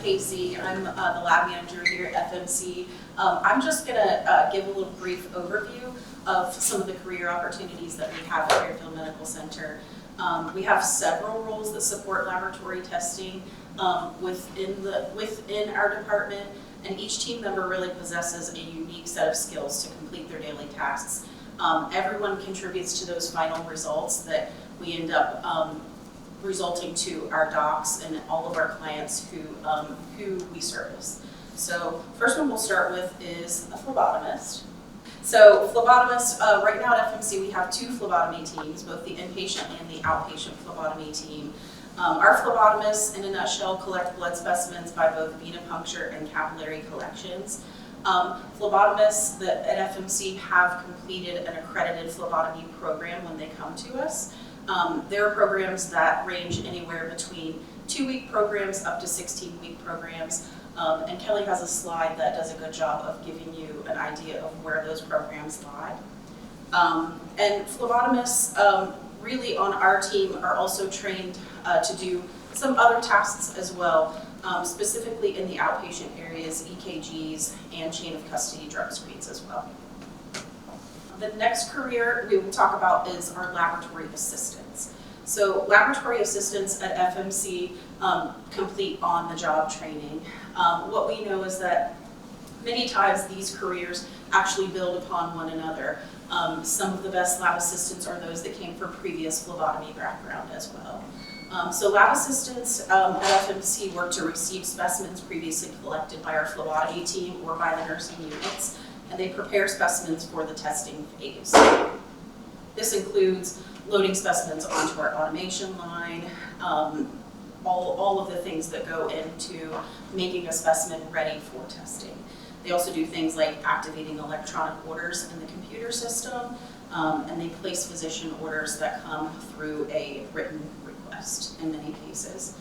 Casey. I'm the lab manager here at FMC. I'm just going to give a little brief overview of some of the career opportunities that we have at Fairfield Medical Center. We have several roles that support laboratory testing within our department, and each team member really possesses a unique set of skills to complete their daily tasks. Everyone contributes to those final results that we end up resulting to our docs and all of our clients who we service. So first one we'll start with is a phlebotomist. So phlebotomists, right now at FMC we have two phlebotomy teams, both the inpatient and the outpatient phlebotomy team. Our phlebotomists, in a nutshell, collect blood specimens by both venipuncture and capillary collections. Phlebotomists at FMC have completed an accredited phlebotomy program when they come to us. There are programs that range anywhere between 2-week programs up to 16-week programs. And Kelly has a slide that does a good job of giving you an idea of where those programs lie. And phlebotomists really on our team are also trained to do some other tasks as well, specifically in the outpatient areas, EKGs, and chain of custody drug screens as well. The next career we will talk about is our laboratory assistants. So laboratory assistants at FMC complete on-the-job training. What we know is that many times these careers actually build upon one another. Some of the best lab assistants are those that came from previous phlebotomy background as well. So lab assistants at FMC work to receive specimens previously collected by our phlebotomy team or by the nursing units, and they prepare specimens for the testing phase. This includes loading specimens onto our automation line, all of the things that go into making a specimen ready for testing. They also do things like activating electronic orders in the computer system, and they place physician orders that come through a written request in many cases.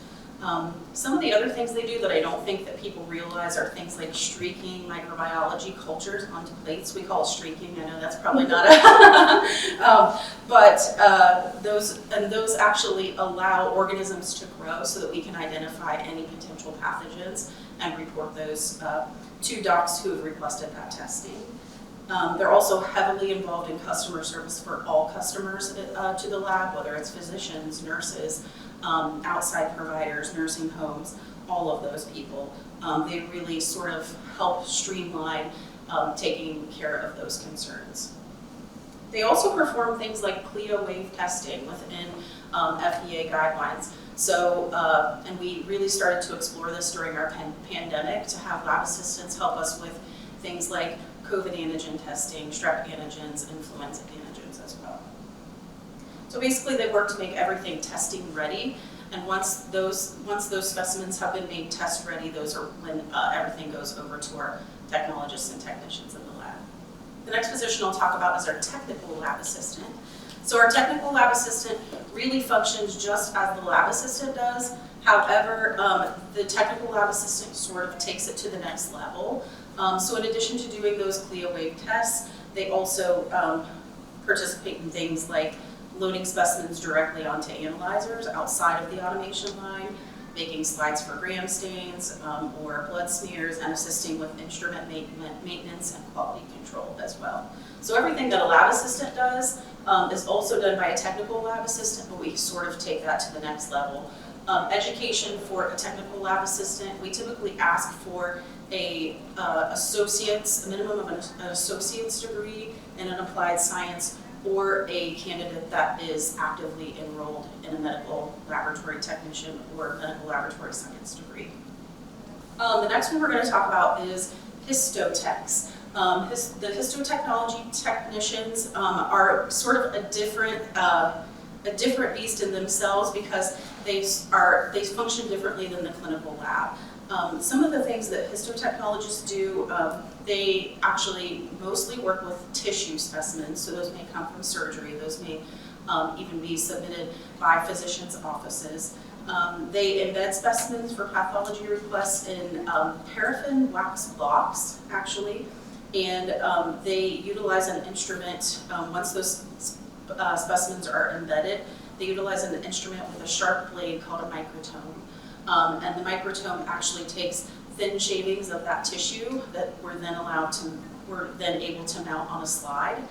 Some of the other things they do that I don't think that people realize are things like streaking microbiology cultures onto plates. We call it streaking. I know that's probably not a but those actually allow organisms to grow so that we can identify any potential pathogens and report those to docs who have requested that testing. They're also heavily involved in customer service for all customers to the lab, whether it's physicians, nurses, outside providers, nursing homes, all of those people. They really sort of help streamline taking care of those concerns. They also perform things like CLIA wave testing within FDA guidelines. So, and we really started to explore this during our pandemic to have lab assistants help us with things like COVID antigen testing, strep antigens, influenza antigens as well. So basically they work to make everything testing ready, and once those specimens have been made test ready, those are when everything goes over to our technologists and technicians in the lab. The next position I'll talk about is our technical lab assistant. So our technical lab assistant really functions just as the lab assistant does. However, the technical lab assistant sort of takes it to the next level. So in addition to doing those CLIA wave tests, they also participate in things like loading specimens directly onto analyzers outside of the automation line, making slides for gram stains or blood smears, and assisting with instrument maintenance and quality control as well. So everything that a lab assistant does is also done by a technical lab assistant, but we sort of take that to the next level. Education for a technical lab assistant, we typically ask for a minimum of an associate's degree in an applied science, or a candidate that is actively enrolled in a medical laboratory technician or medical laboratory science degree. The next one we're going to talk about is histotechs. The histotechnology technicians are sort of a different beast in themselves because they function differently than the clinical lab. Some of the things that histotechnologists do, they actually mostly work with tissue specimens, so those may come from surgery, those may even be submitted by physicians' offices. They embed specimens for pathology requests in paraffin wax blocks, actually, and they utilize an instrument, once those specimens are embedded, they utilize an instrument with a sharp blade called a microtome. And the microtome actually takes thin shavings of that tissue that we're then able to mount on a slide.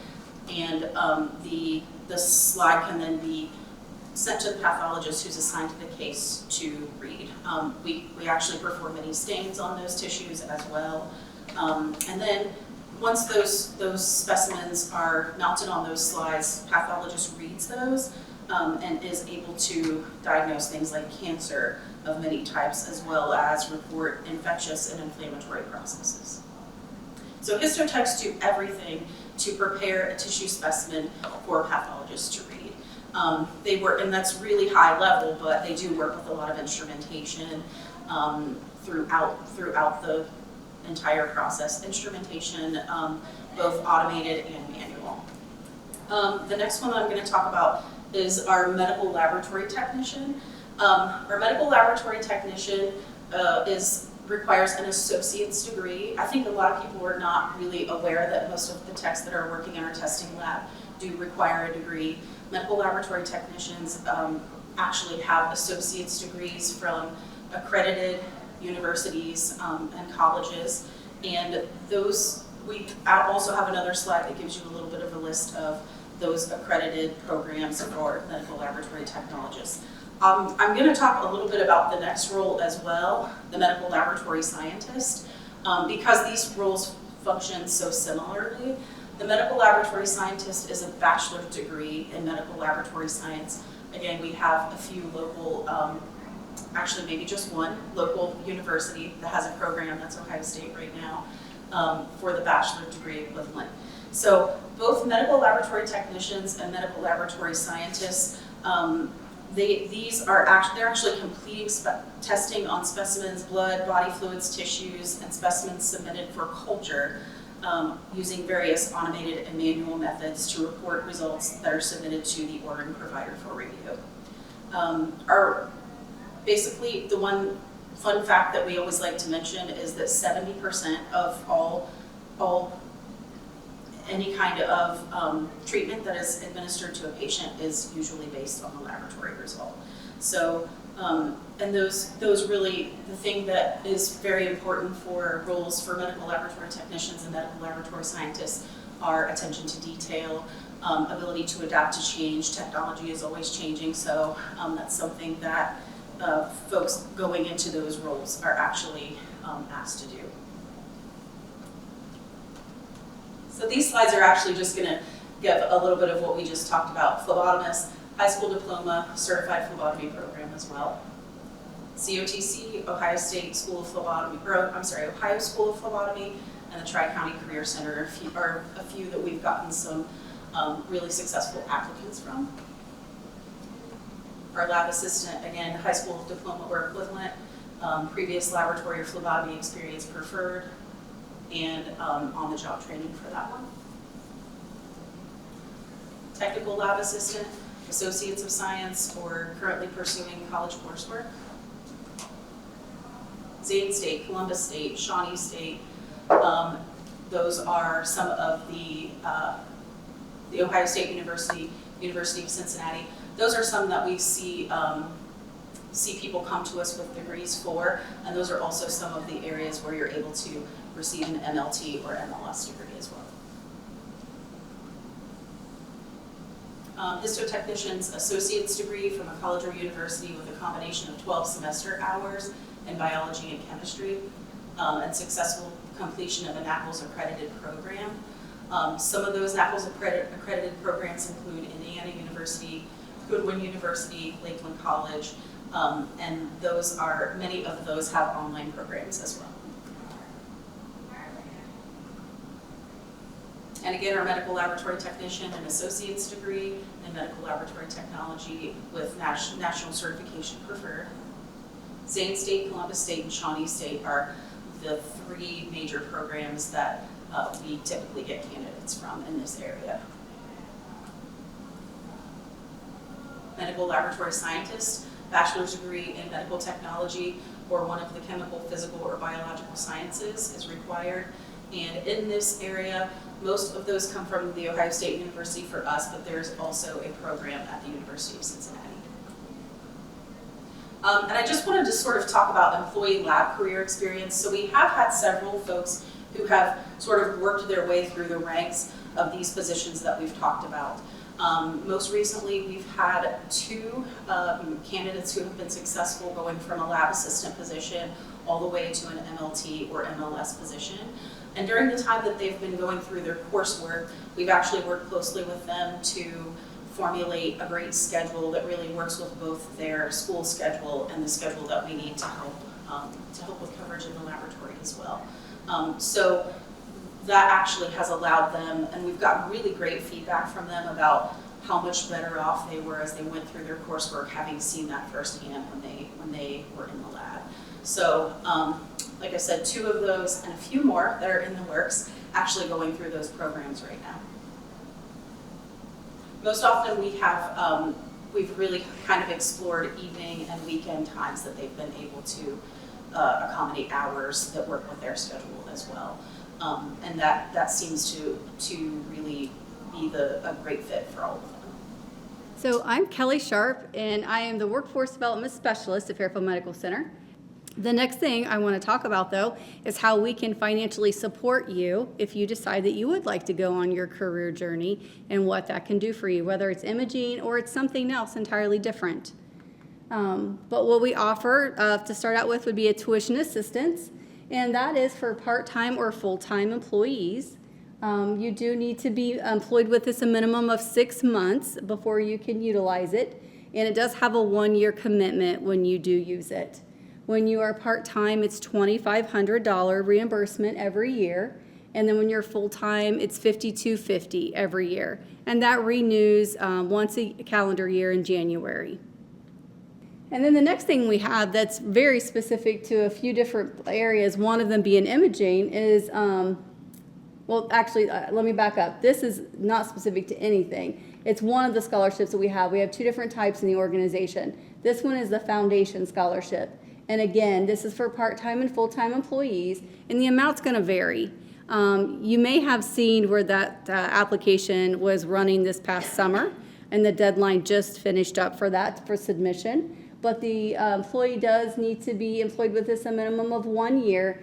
And the slide can then be sent to the pathologist who's assigned to the case to read. We actually perform any stains on those tissues as well. And then once those specimens are mounted on those slides, pathologist reads those and is able to diagnose things like cancer of many types, as well as report infectious and inflammatory processes. So histotechs do everything to prepare a tissue specimen for a pathologist to read. They work, and that's really high level, but they do work with a lot of instrumentation throughout the entire process. Instrumentation, both automated and manual. The next one that I'm going to talk about is our medical laboratory technician. Our medical laboratory technician requires an associate's degree. I think a lot of people are not really aware that most of the techs that are working in our testing lab do require a degree. Medical laboratory technicians actually have associate's degrees from accredited universities and colleges, and we also have another slide that gives you a little bit of a list of those accredited programs for medical laboratory technologists. I'm going to talk a little bit about the next role as well, the medical laboratory scientist, because these roles function so similarly. The medical laboratory scientist is a bachelor's degree in medical laboratory science. Again, we have a few local, actually maybe just one local university that has a program, that's Ohio State right now, for the bachelor's degree equivalent. So both medical laboratory technicians and medical laboratory scientists, they're actually completing testing on specimens, blood, body fluids, tissues, and specimens submitted for culture using various automated and manual methods to report results that are submitted to the ordering provider for review. Basically, the one fun fact that we always like to mention is that 70% of all any kind of treatment that is administered to a patient is usually based on the laboratory result. So, and those really, the thing that is very important for roles for medical laboratory technicians and medical laboratory scientists are attention to detail, ability to adapt to change. Technology is always changing, so that's something that folks going into those roles are actually asked to do. So these slides are actually just going to give a little bit of what we just talked about. Phlebotomist, high school diploma, certified phlebotomy program as well. COTC, Ohio State School of Phlebotomy, Ohio School of Phlebotomy, and the Tri-County Career Center are a few that we've gotten some really successful applicants from. Our lab assistant, again, high school diploma or equivalent, previous laboratory or phlebotomy experience preferred, and on-the-job training for that one. Technical lab assistant, associates of science, or currently pursuing college coursework. Zane State, Columbus State, Shawnee State, those are some of the Ohio State University, University of Cincinnati. Those are some that we see people come to us with degrees for, and those are also some of the areas where you're able to receive an MLT or MLS degree as well. Histotechnician's associate's degree from a college or university with a combination of 12 semester hours in biology and chemistry, and successful completion of a NACLS accredited program. Some of those NACLS accredited programs include Indiana University, Goodwin University, Lakeland College, and many of those have online programs as well. And again, our medical laboratory technician, an associate's degree in medical laboratory technology with national certification preferred. Zane State, Columbus State, and Shawnee State are the three major programs that we typically get candidates from in this area. Medical laboratory scientist, bachelor's degree in medical technology or one of the chemical, physical, or biological sciences is required. And in this area, most of those come from the Ohio State University for us, but there's also a program at the University of Cincinnati. And I just wanted to sort of talk about employee lab career experience. So we have had several folks who have sort of worked their way through the ranks of these positions that we've talked about. Most recently, we've had 2 candidates who have been successful going from a lab assistant position all the way to an MLT or MLS position. And during the time that they've been going through their coursework, we've actually worked closely with them to formulate a great schedule that really works with both their school schedule and the schedule that we need to help with coverage in the laboratory as well. So that actually has allowed them, and we've gotten really great feedback from them about how much better off they were as they went through their coursework, having seen that firsthand when they were in the lab. So, like I said, 2 of those and a few more that are in the works actually going through those programs right now. Most often we've really kind of explored evening and weekend times that they've been able to accommodate hours that work with their schedule as well. And that seems to really be a great fit for all of them. So I'm Kellie Sharp, and I am the Workforce Development Specialist at Fairfield Medical Center. The next thing I want to talk about, though, is how we can financially support you if you decide that you would like to go on your career journey and what that can do for you, whether it's imaging or it's something else entirely different. But what we offer to start out with would be a tuition assistance, and that is for part-time or full-time employees. You do need to be employed with us a minimum of 6 months before you can utilize it, and it does have a 1-year commitment when you do use it. When you are part-time, it's $2,500 reimbursement every year, and then when you're full-time, it's $5,250 every year, and that renews once a calendar year in January. And then the next thing we have that's very specific to a few different areas, one of them being imaging, is, let me back up. This is not specific to anything. It's one of the scholarships that we have. We have 2 different types in the organization. This one is the Foundation Scholarship. And again, this is for part-time and full-time employees, and the amount's going to vary. You may have seen where that application was running this past summer, and the deadline just finished up for that for submission. But the employee does need to be employed with us a minimum of 1 year,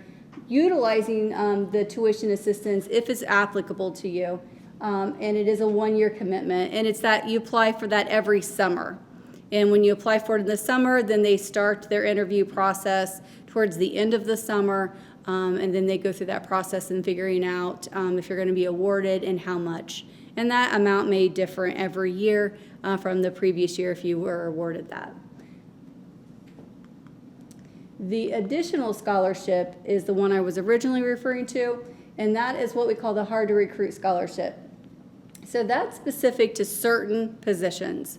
utilizing the tuition assistance if it's applicable to you. And it is a 1-year commitment, and it's that you apply for that every summer. And when you apply for it in the summer, then they start their interview process towards the end of the summer, and then they go through that process in figuring out if you're going to be awarded and how much. And that amount may differ every year from the previous year if you were awarded that. The additional scholarship is the one I was originally referring to, and that is what we call the Hard to Recruit Scholarship. So that's specific to certain positions.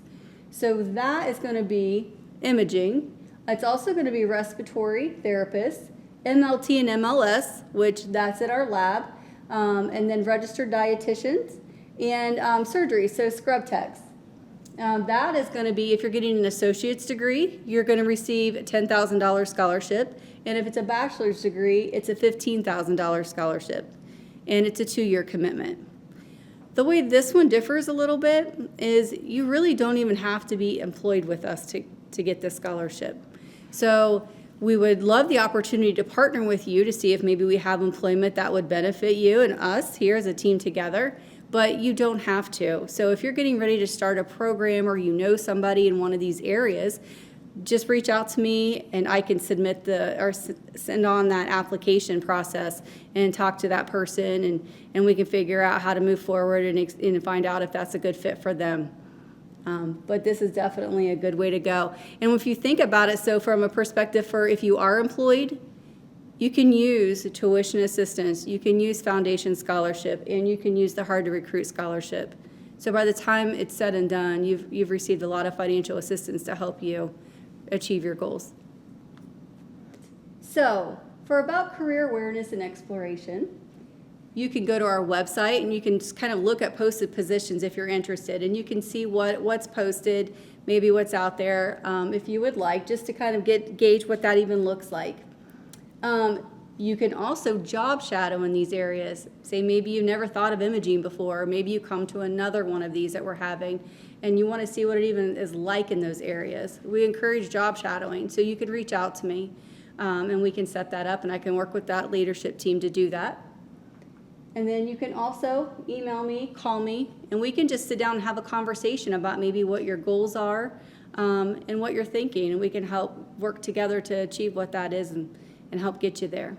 So that is going to be imaging. It's also going to be respiratory therapists, MLT and MLS, which that's at our lab, and then registered dietitians, and surgery, so scrub techs. That is going to be, if you're getting an associate's degree, you're going to receive a $10,000 scholarship, and if it's a bachelor's degree, it's a $15,000 scholarship, and it's a 2-year commitment. The way this one differs a little bit is you really don't even have to be employed with us to get this scholarship. So we would love the opportunity to partner with you to see if maybe we have employment that would benefit you and us here as a team together, but you don't have to. So if you're getting ready to start a program or you know somebody in one of these areas, just reach out to me and I can send on that application process and talk to that person, and we can figure out how to move forward and find out if that's a good fit for them. But this is definitely a good way to go. And if you think about it, so from a perspective for if you are employed, you can use tuition assistance, you can use Foundation Scholarship, and you can use the Hard to Recruit Scholarship. So by the time it's said and done, you've received a lot of financial assistance to help you achieve your goals. So for about career awareness and exploration, you can go to our website and you can just kind of look at posted positions if you're interested, and you can see what's posted, maybe what's out there if you would like, just to kind of gauge what that even looks like. You can also job shadow in these areas. Say maybe you never thought of imaging before, or maybe you come to another one of these that we're having and you want to see what it even is like in those areas. We encourage job shadowing, so you could reach out to me and we can set that up, and I can work with that leadership team to do that. And then you can also email me, call me, and we can just sit down and have a conversation about maybe what your goals are and what you're thinking, and we can help work together to achieve what that is and help get you there.